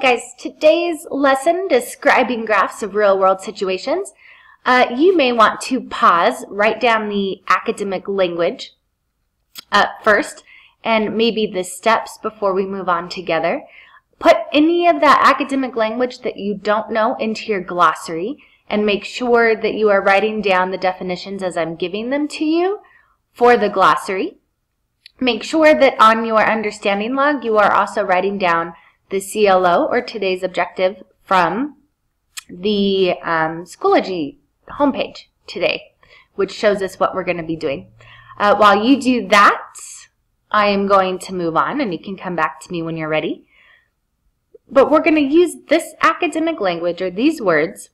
guys, today's lesson, describing graphs of real-world situations. You may want to pause, write down the academic language first, and maybe the steps before we move on together. Put any of that academic language that you don't know into your glossary, and make sure that you are writing down the definitions as I'm giving them to you for the glossary. Make sure that on your understanding log, you are also writing down the CLO, or today's objective, from the Schoology homepage today, which shows us what we're going to be doing. While you do that, I am going to move on, and you can come back to me when you're ready. But we're going to use this academic language, or these words,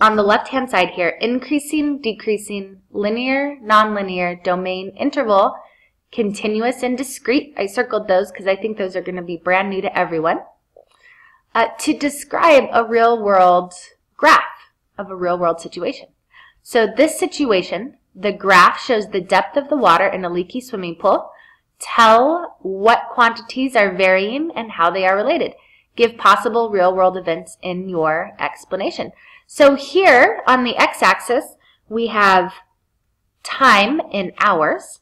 on the left-hand side here: increasing, decreasing, linear, nonlinear, domain, interval, continuous, and discrete. I circled those because I think those are going to be brand new to everyone. To describe a real-world graph of a real-world situation. So this situation, the graph shows the depth of the water in a leaky swimming pool. Tell what quantities are varying and how they are related. Give possible real-world events in your explanation. So here on the x-axis, we have time in hours.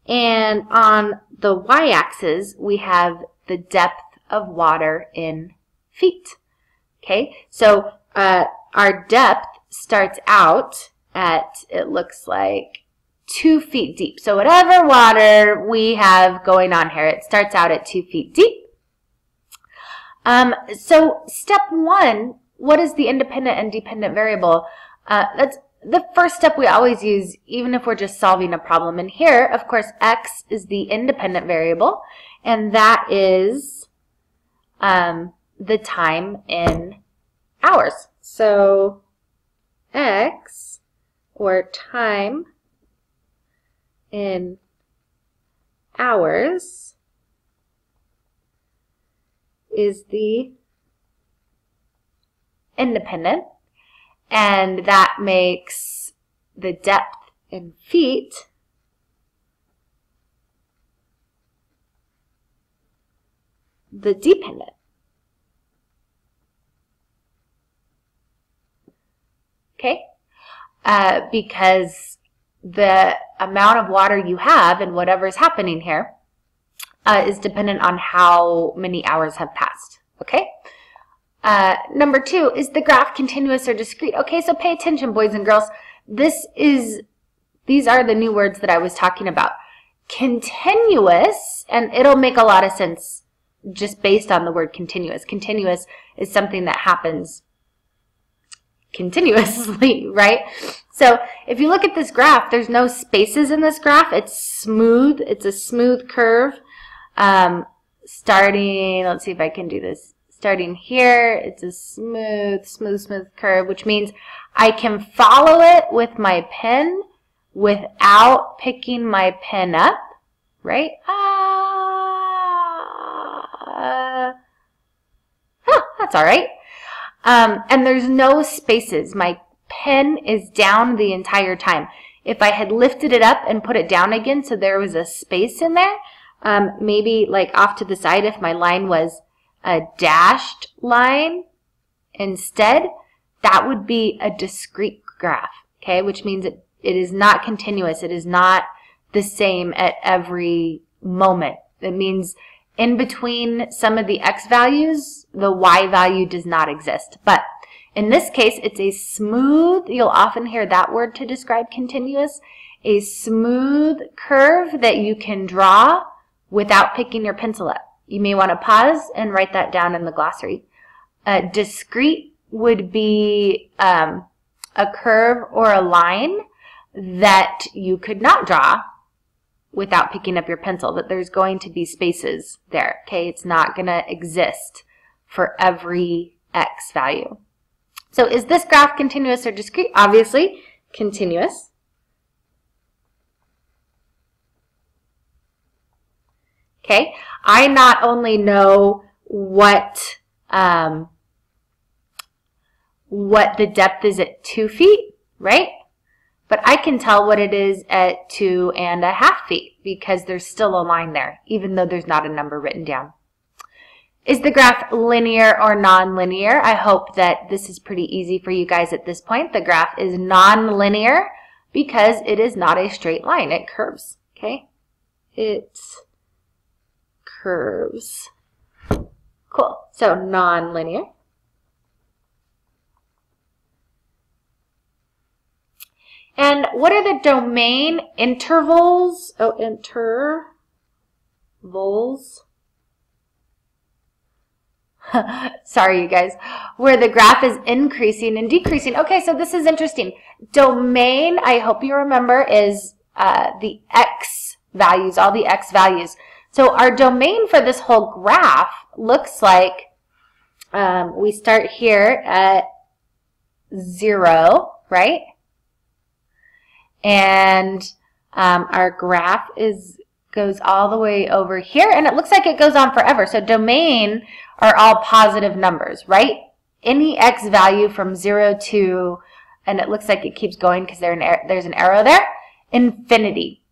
And on the y-axis, we have the depth of water in feet. Okay, so our depth starts out at, it looks like, 2 feet deep. So whatever water we have going on here, it starts out at 2 feet deep. So step 1, what is the independent and dependent variable? That's the first step we always use, even if we're just solving a problem. And here, of course, x is the independent variable, and that is the time in hours. So x, or time in hours, is the independent. And that makes the depth in feet the dependent. Okay? Because the amount of water you have and whatever is happening here is dependent on how many hours have passed. Okay? Number 2, is the graph continuous or discrete? Okay, so pay attention, boys and girls. These are the new words that I was talking about. Continuous, and it'll make a lot of sense just based on the word continuous. Continuous is something that happens continuously, right? So if you look at this graph, there's no spaces in this graph. It's smooth. It's a smooth curve. Starting, let's see if I can do this. Starting here, it's a smooth curve, which means I can follow it with my pen without picking my pen up, right? That's all right. And there's no spaces. My pen is down the entire time. If I had lifted it up and put it down again so there was a space in there, maybe like off to the side, if my line was a dashed line instead, that would be a discrete graph, okay, which means it is not continuous. It is not the same at every moment. It means in between some of the x values, the y value does not exist. But in this case, it's a smooth, you'll often hear that word to describe continuous, a smooth curve that you can draw without picking your pencil up. You may want to pause and write that down in the glossary. Discrete would be a curve or a line that you could not draw without picking up your pencil, that there's going to be spaces there, okay? It's not going to exist for every x value. So is this graph continuous or discrete? Obviously, continuous. Okay, I not only know what the depth is at 2 feet, right? But I can tell what it is at 2.5 feet because there's still a line there, even though there's not a number written down. Is the graph linear or nonlinear? I hope that this is pretty easy for you guys at this point. The graph is nonlinear because it is not a straight line. It curves, okay? It curves. Cool. So nonlinear. And what are the domain intervals? Oh, intervals. Sorry, you guys. Where the graph is increasing and decreasing. Okay, so this is interesting. Domain, I hope you remember, is the x values, all the x values. So our domain for this whole graph looks like we start here at 0, right? And our graph goes all the way over here, and it looks like it goes on forever. So domain are all positive numbers, right? Any x value from 0 to, and it looks like it keeps going because there's an arrow there, infinity,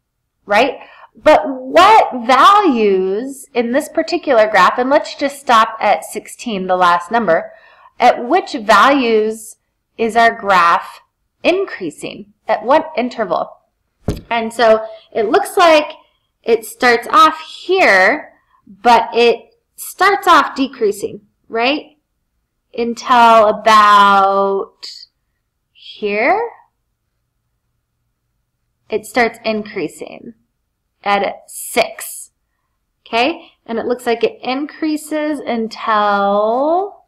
right? But what values in this particular graph, and let's just stop at 16, the last number, at which values is our graph increasing? At what interval? And so it looks like it starts off here, but it starts off decreasing, right? Until about here, it starts increasing at 6, okay? And it looks like it increases until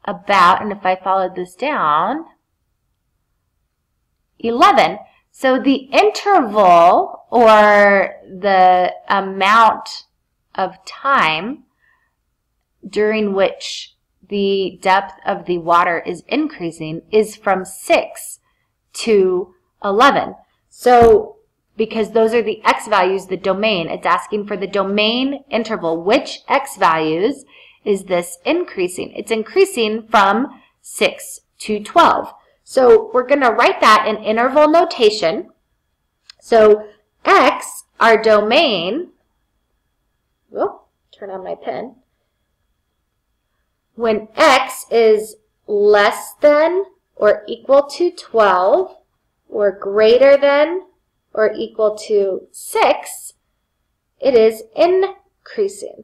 about, and if I followed this down, 11. So the interval, or the amount of time during which the depth of the water is increasing, is from 6 to 11. So because those are the x values, the domain, it's asking for the domain interval. Which x values is this increasing? It's increasing from 6 to 12. So we're going to write that in interval notation. So x, our domain, turn on my pen. When x is less than or equal to 12, or greater than or equal to 6, it is increasing.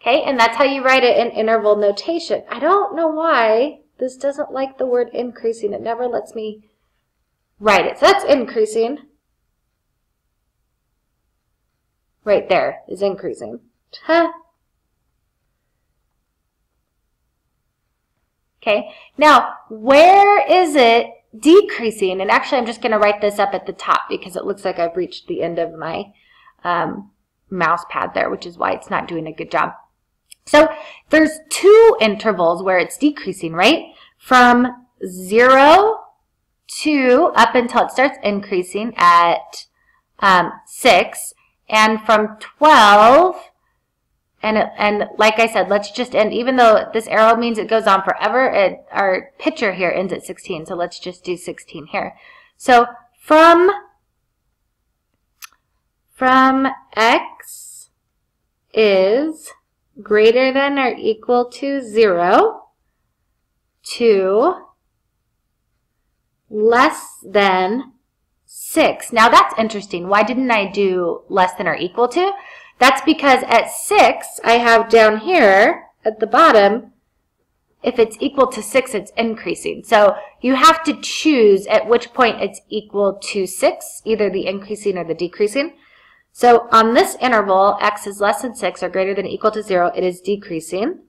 Okay, and that's how you write it in interval notation. I don't know why this doesn't like the word increasing. It never lets me write it. So that's increasing. Right there is increasing. Huh. Okay, now where is it decreasing? And actually I'm just going to write this up at the top because it looks like I've reached the end of my mouse pad there, which is why it's not doing a good job. So there's 2 intervals where it's decreasing, right? From 0 to up until it starts increasing at 6, and from 12, and like I said, let's just end, even though this arrow means it goes on forever, our picture here ends at 16, so let's just do 16 here. So from x is greater than or equal to 0 to less than 6. Now that's interesting. Why didn't I do less than or equal to? That's because at 6, I have down here at the bottom, if it's equal to 6, it's increasing. So you have to choose at which point it's equal to 6, either the increasing or the decreasing. So on this interval, x is less than 6 or greater than or equal to 0, it is decreasing.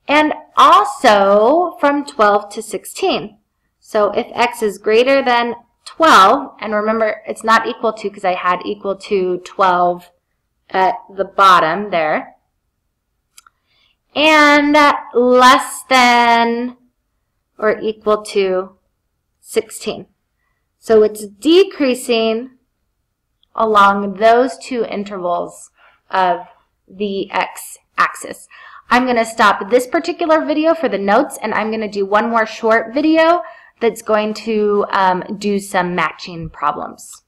And also from 12 to 16. So if x is greater than 12, and remember it's not equal to because I had equal to 12 at the bottom there, and less than or equal to 16. So it's decreasing along those 2 intervals of the x-axis. I'm going to stop this particular video for the notes, and I'm going to do one more short video that's going to do some matching problems.